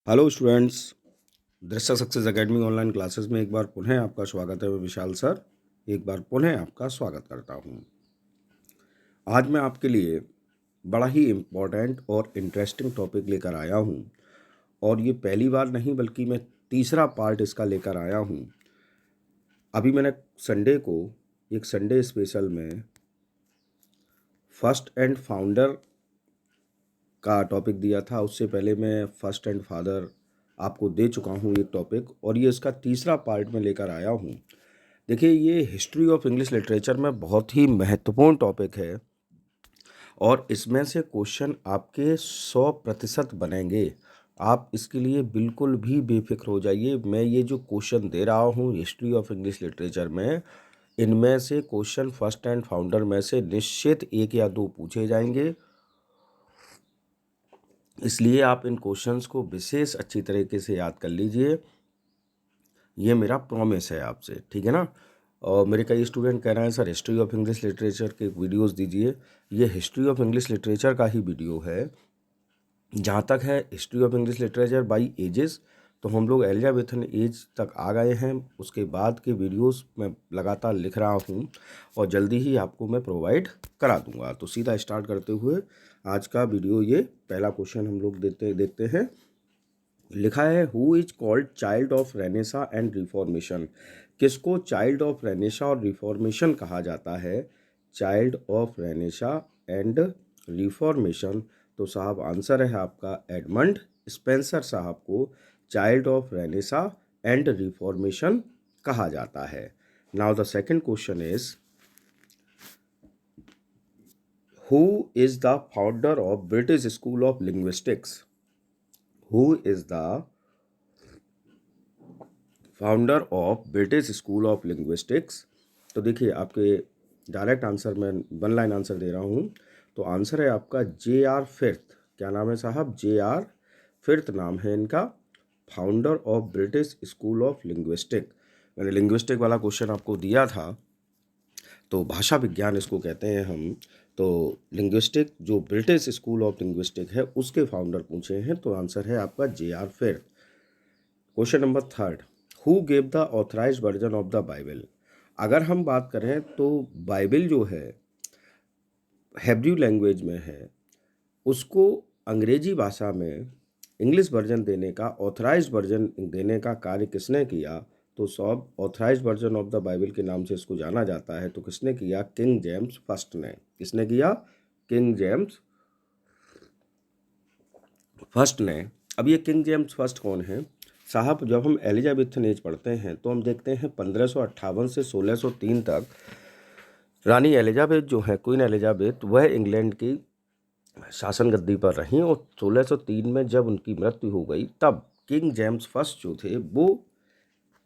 Hello students, दृश्य success academy online classes में एक बार पुनः आपका स्वागत है। मैं विशाल सर एक बार पुनः आपका स्वागत करता हूं। आज मैं आपके लिए बड़ा ही इम्पोर्टेंट और इंटरेस्टिंग टॉपिक लेकर आया हूं और ये पहली बार नहीं बल्कि मैं तीसरा पार्ट इसका लेकर आया हूं। अभी मैंने संडे को एक संडे स्पेशल में फर्स्ट एंड फाउंडर का टॉपिक दिया था। उससे पहले मैं फर्स्ट एंड फादर आपको दे चुका हूँ एक टॉपिक, और ये इसका तीसरा पार्ट में लेकर आया हूँ। देखिए, ये हिस्ट्री ऑफ इंग्लिश लिटरेचर में बहुत ही महत्वपूर्ण टॉपिक है और इसमें से क्वेश्चन आपके 100% बनेंगे। आप इसके लिए बिल्कुल भी बेफिक्र हो जाइए। मैं ये जो क्वेश्चन दे रहा हूँ हिस्ट्री ऑफ इंग्लिश लिटरेचर में, इनमें से क्वेश्चन फर्स्ट एंड फाउंडर में से निश्चित 1 या 2 पूछे जाएंगे। इसलिए आप इन क्वेश्चंस को विशेष अच्छी तरीके से याद कर लीजिए। ये मेरा प्रॉमिस है आपसे, ठीक है ना। और मेरे कई स्टूडेंट कह रहे हैं sir history of English literature के वीडियोस दीजिए। ये हिस्ट्री ऑफ इंग्लिश लिटरेचर का ही वीडियो है। जहाँ तक है history of English literature by ages, तो हम लोग एलिजाबेथन एज तक आ गए हैं। उसके बाद के वीडियोस मैं लगातार लिख रहा हूँ और जल्दी ही आपको मैं प्रोवाइड करा दूंगा। तो सीधा स्टार्ट करते हुए आज का वीडियो, ये पहला क्वेश्चन हम लोग देखते हैं। लिखा है who is called child of Renaissance and reformation. किसको चाइल्ड ऑफ रेनेसा और रिफॉर्मेशन कहा जाता है? Child of Renaissance and reformation. तो साहब आंसर है आपका एडमंड स्पेंसर साहब को child of Renaissance and reformation कहा जाता है। Now the second question is who is the founder of British school of linguistics. Who is the founder of British school of linguistics. तो देखिए, आपके डायरेक्ट आंसर में 1 line answer दे रहा हूँ। तो आंसर है आपका J.R. फिर्थ। क्या नाम है साहब? J.R. फिर्थ नाम है इनका, founder of British school of linguistic. मैंने लिंग्विस्टिक वाला क्वेश्चन आपको दिया था, तो भाषा विज्ञान इसको कहते हैं हम। तो लिंग्विस्टिक जो ब्रिटिश स्कूल ऑफ लिंग्विस्टिक है उसके फाउंडर पूछे हैं, तो आंसर है आपका J.R. Firth. Question number 3, who gave the authorise version of the Bible. अगर हम बात करें तो बाइबल जो है हेब्रू लैंग्वेज में है, उसको अंग्रेजी भाषा में इंग्लिश वर्जन देने का, ऑथराइज वर्जन देने का कार्य किसने किया? तो सब authorize version of the Bible के नाम से इसको जाना जाता है। तो किसने किया? किंग जेम्स फर्स्ट ने। किसने किया? किंग जेम्स फर्स्ट ने। अब ये किंग जेम्स फर्स्ट कौन है साहब? जब हम एलिजाबेथन एज पढ़ते हैं तो हम देखते हैं 1558 से 1603 तक रानी एलिजाबेथ जो है, क्वीन एलिजाबेथ, वह इंग्लैंड की शासन गद्दी पर रहीं और 1603 में जब उनकी मृत्यु हो गई तब किंग जेम्स फर्स्ट जो थे वो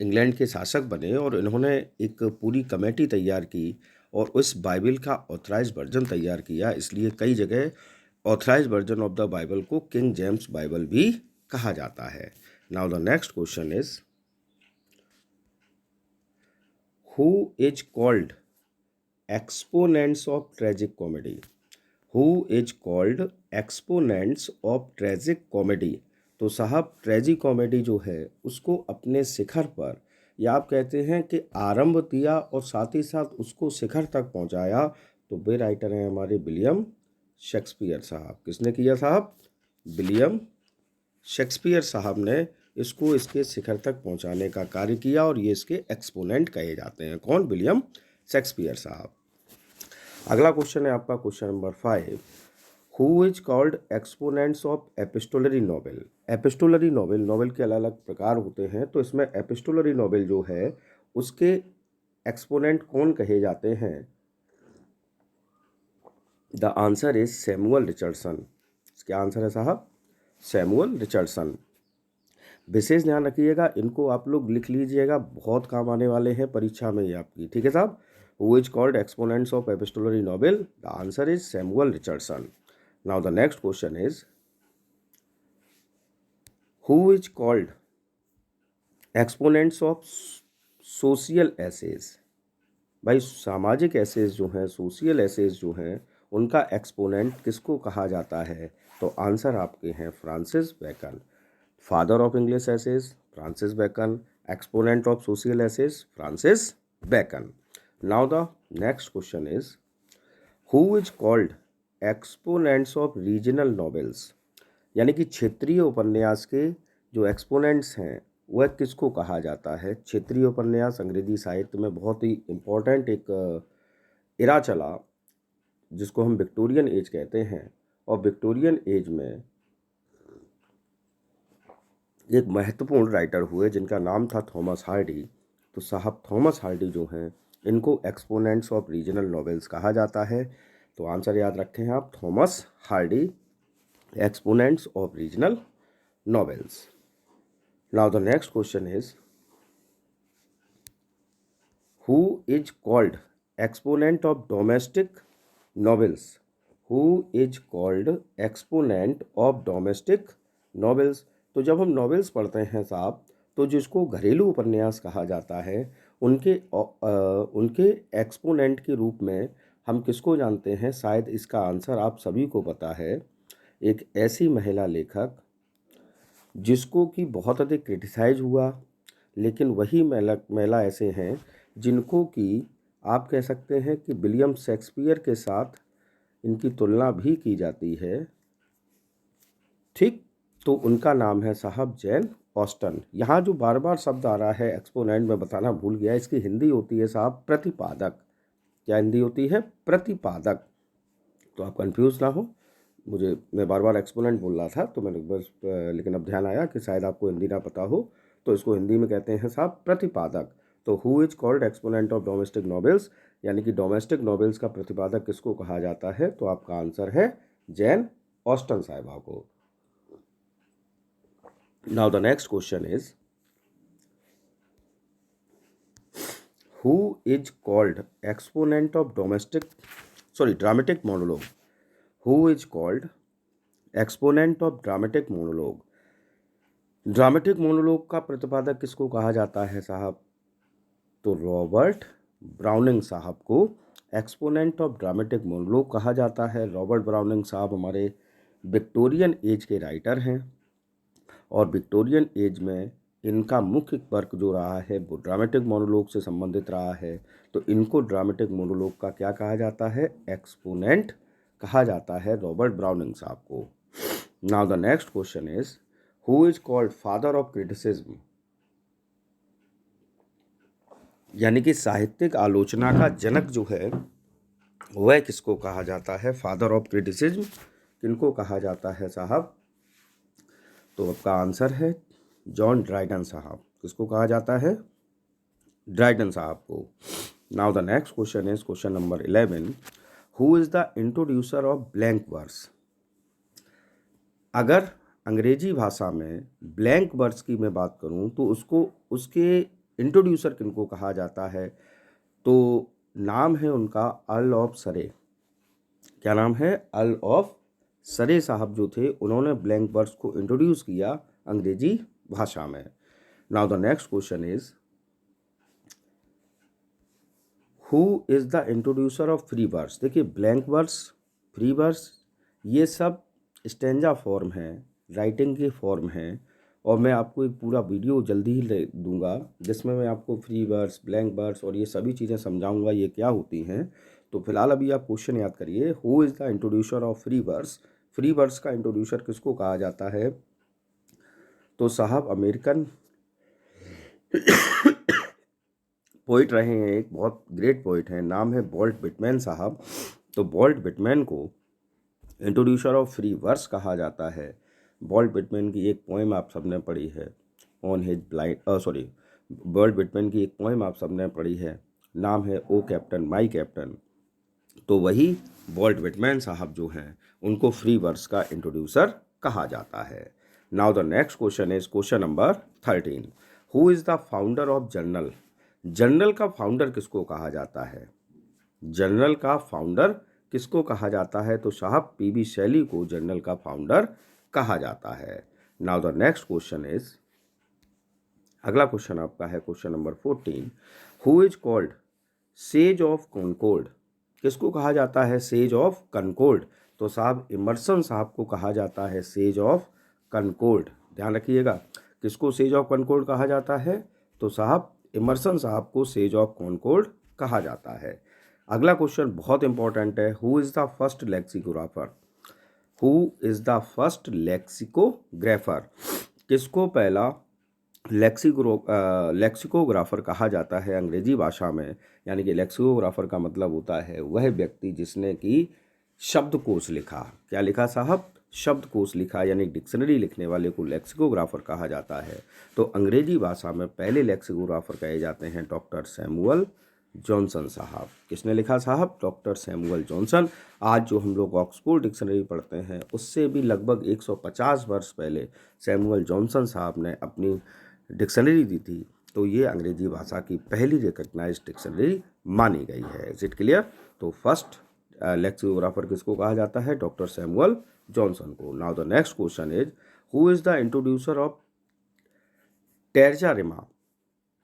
इंग्लैंड के शासक बने और इन्होंने एक पूरी कमेटी तैयार की और उस बाइबल का ऑथराइज वर्जन तैयार किया। इसलिए कई जगह authorize version of the Bible को किंग जेम्स बाइबल भी कहा जाता है। Now the next question is who is called exponents of tragic comedy. Who is called exponents of tragic comedy. तो साहब ट्रेजिक कॉमेडी जो है उसको अपने शिखर पर, या आप कहते हैं कि आरंभ दिया और साथ ही साथ उसको शिखर तक पहुंचाया, तो वे राइटर हैं हमारे विलियम शेक्सपियर साहब। किसने किया साहब? विलियम शेक्सपियर साहब ने इसको इसके शिखर तक पहुंचाने का कार्य किया और ये इसके एक्सपोनेंट कहे जाते हैं। कौन? विलियम शेक्सपियर साहब। अगला क्वेश्चन है आपका question number 5, who is called exponents of epistolary novel. Epistolary novel, novel के अलग अलग प्रकार होते हैं, तो इसमें एपिस्टोलरी नॉवेल जो है उसके एक्सपोनेंट कौन कहे जाते हैं? The answer is Samuel Richardson. क्या आंसर है साहब? Samuel Richardson. विशेष ध्यान रखिएगा, इनको आप लोग लिख लीजिएगा, बहुत काम आने वाले हैं परीक्षा में ये आपकी, ठीक है साहब। Who is called exponents of epistolary novel? The answer is Samuel Richardson. Now the next question is who is called exponents of social essays. भाई सामाजिक एसेज जो हैं, सोशियल एसेज जो हैं, उनका एक्सपोनेंट किसको कहा जाता है? तो आंसर आपके हैं Francis Bacon. Father of English essays Francis Bacon, exponent of social essays Francis Bacon. Now the next question is who is called exponents of regional novels, यानी कि क्षेत्रीय उपन्यास के जो एक्सपोनेंट्स हैं वह किसको कहा जाता है। क्षेत्रीय उपन्यास अंग्रेजी साहित्य में बहुत ही इम्पोर्टेंट एक इरा चला जिसको हम विक्टोरियन एज कहते हैं, और विक्टोरियन एज में एक महत्वपूर्ण राइटर हुए जिनका नाम था थॉमस हार्डी। तो साहब थॉमस हार्डी जो हैं इनको एक्सपोनेंट्स ऑफ रीजनल नॉवेल्स कहा जाता है। तो आंसर याद रखें आप, Thomas Hardy, exponents of regional novels. Now the next question is who is called exponent of domestic novels? Who is called exponent of domestic novels? तो जब हम नॉवेल्स पढ़ते हैं साहब तो जिसको घरेलू उपन्यास कहा जाता है उनके एक्सपोनेंट के रूप में हम किसको जानते हैं। शायद इसका आंसर आप सभी को पता है। एक ऐसी महिला लेखक जिसको कि बहुत अधिक क्रिटिसाइज हुआ, लेकिन वही महिला ऐसे हैं जिनको कि आप कह सकते हैं कि विलियम शेक्सपियर के साथ इनकी तुलना भी की जाती है, ठीक। तो उनका नाम है साहब जैन ऑस्टन। यहाँ जो बार बार शब्द आ रहा है एक्सपोनेंट में बताना भूल गया, इसकी हिंदी होती है साहब प्रतिपादक। क्या हिंदी होती है? प्रतिपादक। तो आप कंफ्यूज ना हो, मैं बार बार एक्सपोनेंट बोल रहा था तो मैंने बस लेकिन अब ध्यान आया कि शायद आपको हिंदी ना पता हो, तो इसको हिंदी में कहते हैं साहब प्रतिपादक। तो who is called exponent of domestic novels, यानी कि डोमेस्टिक नॉवेल्स का प्रतिपादक किसको कहा जाता है। तो आपका आंसर है जैन ऑस्टन साहिबा को। Now the next question is who is called exponent of dramatic monologue. Who is called exponent of dramatic monologue? Dramatic monologue का प्रतिपादक किसको कहा जाता है साहब। तो रॉबर्ट ब्राउनिंग साहब को एक्सपोनेंट ऑफ ड्रामेटिक मोनोलॉग कहा जाता है। रॉबर्ट ब्राउनिंग साहब हमारे विक्टोरियन एज के राइटर हैं, और विक्टोरियन एज में इनका मुख्य वर्क जो रहा है वो ड्रामेटिक मोनोलॉग से संबंधित रहा है। तो इनको ड्रामेटिक मोनोलॉग का क्या कहा जाता है? एक्सपोनेंट कहा जाता है रॉबर्ट ब्राउनिंग साहब को। Now the next question is who is called father of criticism, यानी कि साहित्यिक आलोचना का जनक जो है वह किसको कहा जाता है। फादर ऑफ क्रिटिसिज्म किनको कहा जाता है साहब। तो आपका आंसर है जॉन ड्राइडन साहब। किसको कहा जाता है? ड्राइडन साहब को। Now the next question is question number 11 who is the introducer of blank verse. अगर अंग्रेजी भाषा में ब्लैंक वर्स की मैं बात करूं तो उसके इंट्रोड्यूसर किनको कहा जाता है। तो नाम है उनका अर्ल ऑफ सरे। क्या नाम है? अर्ल ऑफ सरे साहब जो थे उन्होंने ब्लैंक वर्स को इंट्रोड्यूस किया अंग्रेजी भाषा में। Now the next question is who is the introducer of free verse. देखिए ब्लैंक वर्स, फ्री वर्स ये सब स्टेंजा फॉर्म है, राइटिंग के फॉर्म हैं, और मैं आपको एक पूरा वीडियो जल्दी ही ले दूंगा जिसमें मैं आपको फ्री वर्स, ब्लैंक वर्स और ये सभी चीज़ें समझाऊंगा ये क्या होती हैं। तो फिलहाल अभी आप क्वेश्चन याद करिए, who is the introducer of free verse. Free verse का इंट्रोड्यूसर किसको कहा जाता है। तो साहब अमेरिकन पोइट रहे हैं, एक बहुत ग्रेट पोइट हैं, नाम है वॉल्ट विटमैन साहब। तो वॉल्ट विटमैन को इंट्रोड्यूसर ऑफ फ्री वर्स कहा जाता है। वॉल्ट विटमैन की एक पोएम आप सबने पढ़ी है on his blind Walt Whitman की एक पोएम आप सबने पढ़ी है, नाम है ओ कैप्टन माई कैप्टन। तो वही वॉल्ट विटमैन साहब जो हैं उनको फ्री वर्स का इंट्रोड्यूसर कहा जाता है। Now the next question is question number 13 who is the founder of journal. Journal का फाउंडर किसको कहा जाता है। जर्नल का फाउंडर किसको कहा जाता है। तो साहब पीबी शैली को जर्नल का फाउंडर कहा जाता है। Now the next question is अगला क्वेश्चन आपका है question number 14 who is called sage of Concord. किसको कहा जाता है सेज ऑफ कॉनकॉर्ड। तो साहब इमर्सन साहब को कहा जाता है सेज ऑफ कॉनकॉर्ड। ध्यान रखिएगा। किसको सेज ऑफ कॉनकॉर्ड कहा जाता है? तो साहब इमर्सन साहब को सेज ऑफ कॉनकॉर्ड कहा जाता है। अगला क्वेश्चन बहुत इंपॉर्टेंट है। Who is the first lexicographer? Who is the first lexicographer? किसको पहला लेक्सिकोग्राफर कहा जाता है अंग्रेजी भाषा में? यानी कि लेक्सिकोग्राफर का मतलब होता है वह व्यक्ति जिसने कि शब्दकोश लिखा। क्या लिखा साहब? शब्दकोश लिखा, यानी डिक्शनरी लिखने वाले को लेक्सिकोग्राफर कहा जाता है। तो अंग्रेजी भाषा में पहले लेक्सिकोग्राफर कहे जाते हैं डॉक्टर सैमुअल जॉनसन साहब। किसने लिखा साहब? Doctor Samuel Johnson. आज जो हम लोग ऑक्सफोर्ड डिक्शनरी पढ़ते हैं उससे भी लगभग 150 वर्ष पहले सैमुअल जॉनसन साहब ने अपनी डिक्शनरी दी थी। तो ये अंग्रेजी भाषा की पहली रिकग्नाइज्ड डिक्शनरी मानी गई है। Is it clear? तो फर्स्ट लेक्सिकोग्राफर किसको कहा जाता है? डॉक्टर सैमुअल जॉनसन को। Now the next question is who is the introducer of टेरजा Rima,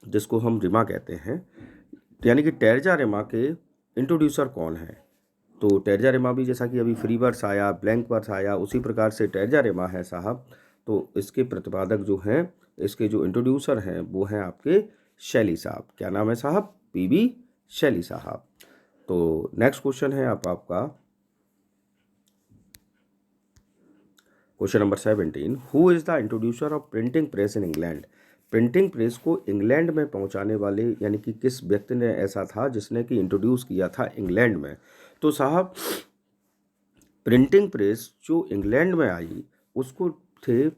जिसको हम रिमा कहते हैं, यानी कि टेरजा रिमा के इंट्रोड्यूसर कौन है? तो टेरजा रिमा भी जैसा कि अभी फ्री वर्स आया, ब्लैंक वर्स आया, उसी प्रकार से टेरजा रिमा है साहब। तो इसके प्रतिपादक जो हैं, इसके जो इंट्रोड्यूसर हैं वो हैं आपके शैली साहब। क्या नाम है साहब? पीबी शैली साहब। तो नेक्स्ट क्वेश्चन है आपका question number 17। Who is the introducer of printing press in England? Printing press को इंग्लैंड में पहुंचाने वाले, यानी कि किस व्यक्ति ने ऐसा था जिसने कि इंट्रोड्यूस किया था इंग्लैंड में? तो साहब प्रिंटिंग प्रेस जो इंग्लैंड में आई उसको थे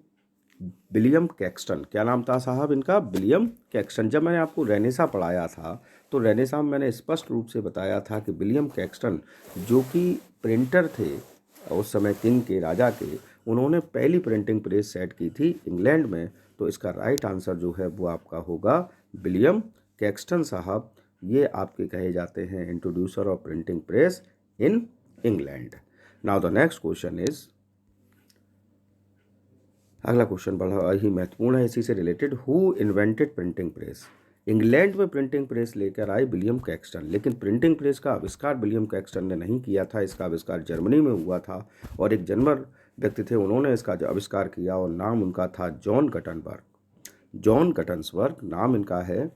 विलियम कैक्सटन। क्या नाम था साहब इनका? William Caxton. जब मैंने आपको रेनेसा पढ़ाया था तो रेनेसा में मैंने स्पष्ट रूप से बताया था कि विलियम कैक्सटन जो कि प्रिंटर थे उस समय किंग के, राजा के, उन्होंने पहली प्रिंटिंग प्रेस सेट की थी इंग्लैंड में। तो इसका राइट आंसर जो है वो आपका होगा विलियम कैक्सटन साहब। ये आपके कहे जाते हैं introducer of printing press in England. Now the next question is, अगला क्वेश्चन बड़ा ही महत्वपूर्ण है इसी से related. Who invented printing press? England में प्रिंटिंग प्रेस लेकर आए विलियम कैक्सटन, लेकिन प्रिंटिंग प्रेस का आविष्कार विलियम कैक्सटन ने नहीं किया था। इसका आविष्कार जर्मनी में हुआ था और एक जर्मन व्यक्ति थे, उन्होंने इसका आविष्कार किया और नाम उनका था जॉन गटनबर्ग। जॉन गटन्सबर्ग नाम इनका है।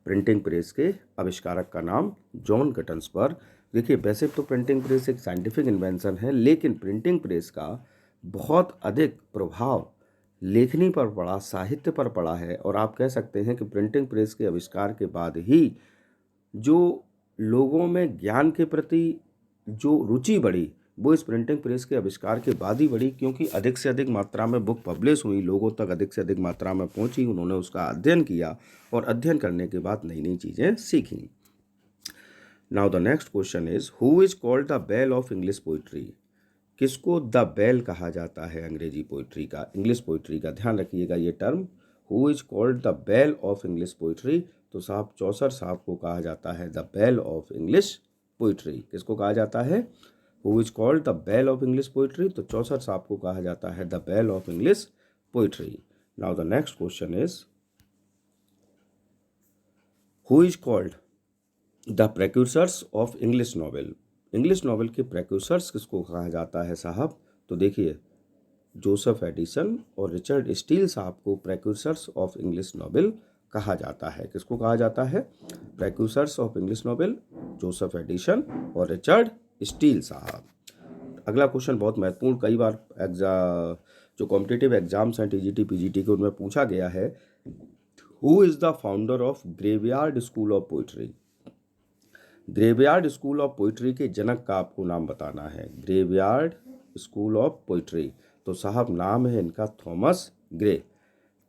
प्रिंटिंग प्रेस के आविष्कारक का नाम जॉन गटन्सबर्ग। देखिए वैसे तो प्रिंटिंग प्रेस एक साइंटिफिक इन्वेंशन है, लेकिन प्रिंटिंग प्रेस का बहुत अधिक प्रभाव लेखनी पर पड़ा, साहित्य पर पड़ा है। और आप कह सकते हैं कि प्रिंटिंग प्रेस के आविष्कार के बाद ही जो लोगों में ज्ञान के प्रति जो रुचि बढ़ी वो इस प्रिंटिंग प्रेस के आविष्कार के बाद ही बढ़ी, क्योंकि अधिक से अधिक मात्रा में बुक पब्लिश हुई, लोगों तक अधिक से अधिक मात्रा में पहुंची, उन्होंने उसका अध्ययन किया और अध्ययन करने के बाद नई नई चीज़ें सीखी। Now the next question is who is called the bell of English poetry? किसको द बेल कहा जाता है अंग्रेजी पोइट्री का, इंग्लिश पोइट्री का? ध्यान रखिएगा ये term, who is called the bell of English poetry. तो साहब चौसर साहब को कहा जाता है the bell of English poetry. किसको कहा जाता है? Who is called the bell of English poetry. तो चौसर साहब को कहा जाता है the bell of English poetry. Now the next question is who is called the precursors of English novel? English novel के प्रेक्यूर्सर्स किसको कहा जाता है साहब? तो देखिए जोसेफ एडिसन और रिचर्ड स्टील साहब को प्रेक्यूर्सर्स ऑफ इंग्लिश नॉवेल कहा जाता है। किसको कहा जाता है? Precursors of English novel, Joseph Addison और रिचर्ड स्टील साहब। अगला क्वेश्चन बहुत महत्वपूर्ण, कई बार जो कॉम्पिटिटिव एग्जाम्स हैं टीजीटी पीजीटी के उनमें पूछा गया है। Who is the founder of graveyard school of poetry? Graveyard school of poetry के जनक का आपको नाम बताना है। ग्रेवयार्ड स्कूल ऑफ पोइट्री, तो साहब नाम है इनका थॉमस ग्रे।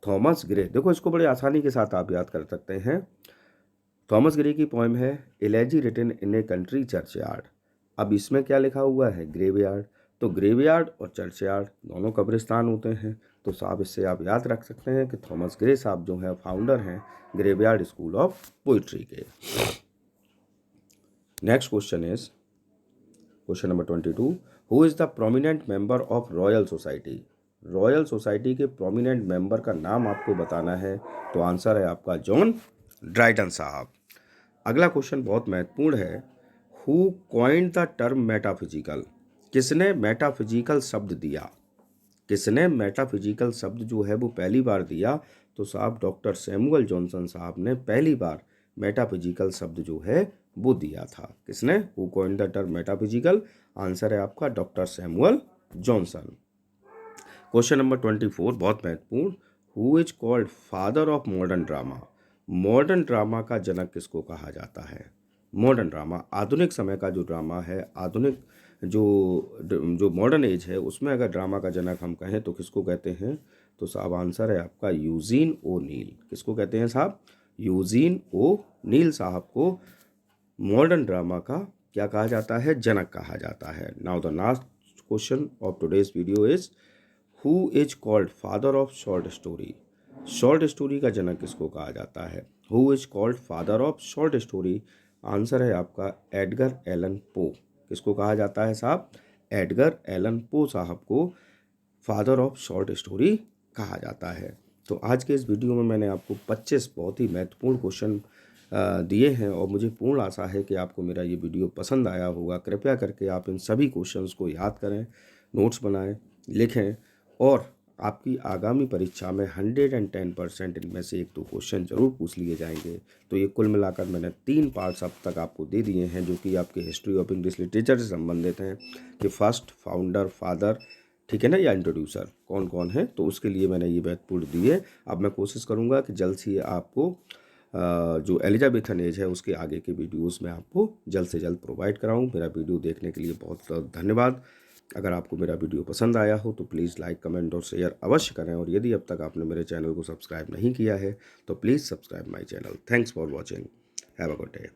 थॉमस ग्रे, देखो इसको बड़े आसानी के साथ आप याद कर सकते हैं। थॉमस ग्रे की पोएम है elegy written in a country churchyard. अब इसमें क्या लिखा हुआ है? ग्रेवयार्ड। तो ग्रेवयार्ड और चर्चयार्ड दोनों कब्रिस्तान होते हैं। तो साहब इससे आप याद रख सकते हैं कि थॉमस ग्रे साहब जो हैं फाउंडर हैं ग्रेवयार्ड स्कूल ऑफ पोइट्री के। Next question is question number 22। Who is the prominent member of royal society? Royal society के प्रोमिनेंट मेंबर का नाम आपको बताना है। तो आंसर है आपका जॉन ड्राइडन साहब। अगला क्वेश्चन बहुत महत्वपूर्ण है। Who coined the term metaphysical? किसने मेटाफिजिकल शब्द दिया? किसने मेटाफिजिकल शब्द जो है वो पहली बार दिया? तो साहब डॉक्टर सैमुअल जॉनसन साहब ने पहली बार मेटाफिजिकल शब्द जो है वो दिया था। किसने? Who coined the term metaphysical? Answer है आपका doctor Samuel Johnson. Question number 24 बहुत महत्वपूर्ण। Who is called father of modern drama? Modern drama का जनक किसको कहा जाता है? मॉडर्न ड्रामा, आधुनिक समय का जो ड्रामा है, आधुनिक जो मॉडर्न एज है, उसमें अगर ड्रामा का जनक हम कहें तो किसको कहते हैं? तो साहब आंसर है आपका यूजीन ओ नील। किसको कहते हैं साहब? यूजीन ओ नील साहब को मॉडर्न ड्रामा का क्या कहा जाता है? जनक कहा जाता है। Now the last question of today's video is who is called father of short story? Short story का जनक किसको कहा जाता है? Who is called father of short story? Answer है आपका एडगर एलन पो। किसको कहा जाता है साहब? एडगर एलन पो साहब को फादर ऑफ शॉर्ट स्टोरी कहा जाता है। तो आज के इस वीडियो में मैंने आपको 25 बहुत ही महत्वपूर्ण क्वेश्चन दिए हैं और मुझे पूर्ण आशा है कि आपको मेरा ये वीडियो पसंद आया होगा। कृपया करके आप इन सभी क्वेश्चंस को याद करें, नोट्स बनाएं, लिखें और आपकी आगामी परीक्षा में 110% इनमें से 1-2 क्वेश्चन जरूर पूछ लिए जाएंगे। तो ये कुल मिलाकर मैंने 3 पार्ट्स अब तक आपको दे दिए हैं जो कि आपके हिस्ट्री ऑफ इंग्लिश लिटरेचर से संबंधित हैं कि फर्स्ट, फाउंडर, फादर, ठीक है ना, या इंट्रोड्यूसर कौन कौन है। तो उसके लिए मैंने ये महत्वपूर्ण दिए। अब मैं कोशिश करूँगा कि जल्द से आपको जो एलिजाबेथन एज है उसके आगे के वीडियोस में आपको जल्द से जल्द प्रोवाइड कराऊँ। मेरा वीडियो देखने के लिए बहुत बहुत धन्यवाद। अगर आपको मेरा वीडियो पसंद आया हो तो प्लीज़ लाइक, कमेंट और शेयर अवश्य करें और यदि अब तक आपने मेरे चैनल को सब्सक्राइब नहीं किया है तो please subscribe my channel. Thanks for watching. Have a good day.